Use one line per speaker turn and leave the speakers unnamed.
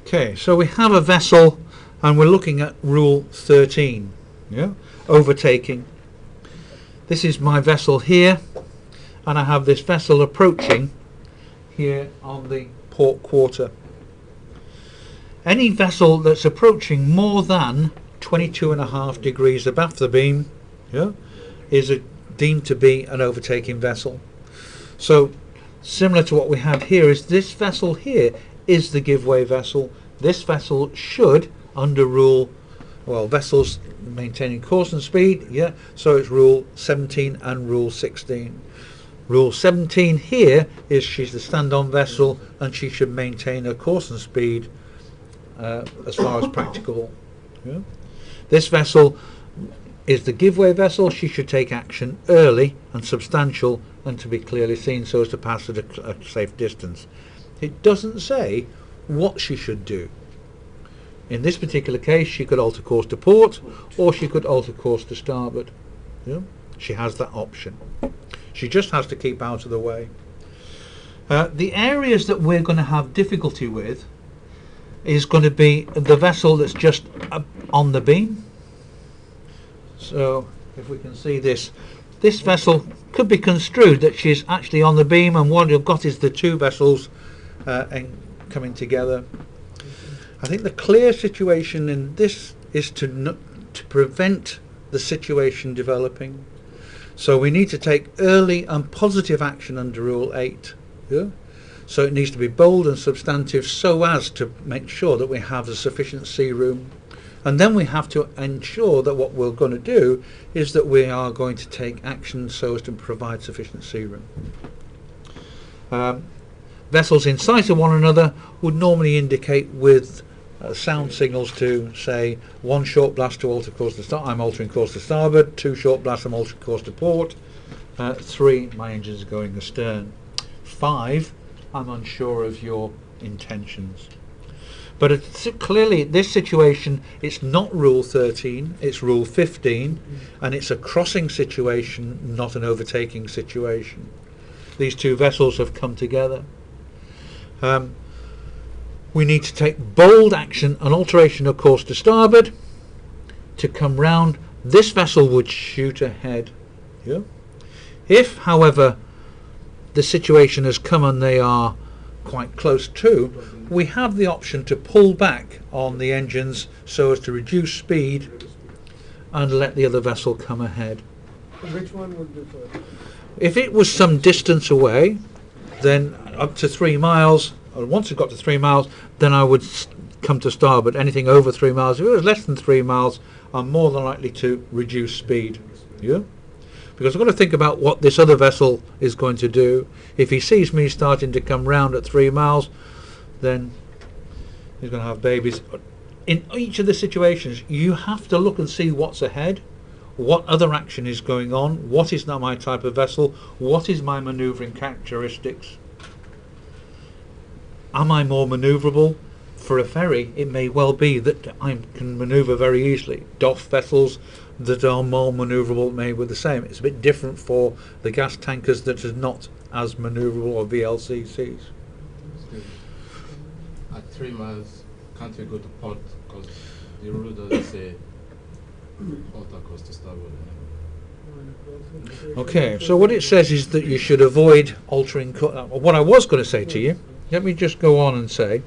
Okay, so we have a vessel and we're looking at rule 13, yeah, overtaking. This is my vessel here, and I have this vessel approaching here on the port quarter. Any vessel that's approaching more than 22.5 degrees abaft the beam, yeah, is deemed to be an overtaking vessel. So similar to what we had here, is this vessel here is the giveaway vessel. This vessel should, under rule, well, vessels maintaining course and speed, yeah, so it's rule 17 and rule 16. Rule 17 here is she's the stand-on vessel and she should maintain her course and speed as far as practicable. Yeah. This vessel is the giveaway vessel. She should take action early and substantial and to be clearly seen so as to pass at a safe distance. It doesn't say what she should do. In this particular case, she could alter course to port or she could alter course to starboard. Yeah? She has that option. She just has to keep out of the way. The areas that we're going to have difficulty with is going to be the vessel that's just on the beam. So if we can see this vessel could be construed that she's actually on the beam, and what you've got is the two vessels coming together. I think the clear situation in this is to prevent the situation developing. So we need to take early and positive action under Rule 8. Yeah? So it needs to be bold and substantive so as to make sure that we have a sufficient sea room. And then we have to ensure that what we're going to do is that we are going to take action so as to provide sufficient sea room. Vessels in sight of one another would normally indicate with sound signals to say 1 short blast to alter course to start, I'm altering course to starboard, 2 short blasts, I'm altering course to port, 3, my engine's going astern, 5, I'm unsure of your intentions. But it's clearly this situation, it's not Rule 13, it's Rule 15, and it's a crossing situation, not an overtaking situation. These two vessels have come together. We need to take bold action, an alteration of course to starboard, to come round. This vessel would shoot ahead. Yeah? If, however, the situation has come and they are quite close to, we have the option to pull back on the engines so as to reduce speed and let the other vessel come ahead.
Which one would be first?
If it was some distance away, then up to 3 miles, or once it got to 3 miles, then I would come to starboard. Anything over 3 miles, if it was less than 3 miles, I'm more than likely to reduce speed. Yeah? Because I've got to think about what this other vessel is going to do. If he sees me starting to come round at 3 miles, then he's going to have babies. In each of the situations, you have to look and see what's ahead, what other action is going on, what is not my type of vessel, what is my manoeuvring characteristics. Am I more manoeuvrable? For a ferry, it may well be that I can manoeuvre very easily. DOF vessels that are more manoeuvrable may be the same. It's a bit different for the gas tankers that are not as manoeuvrable, or VLCCs.
At 3 miles, can't we go to port? Because the rule doesn't say alter course to starboard.
Okay, so what it says is that you should avoid altering. What I was going to say to you, let me just go on and say.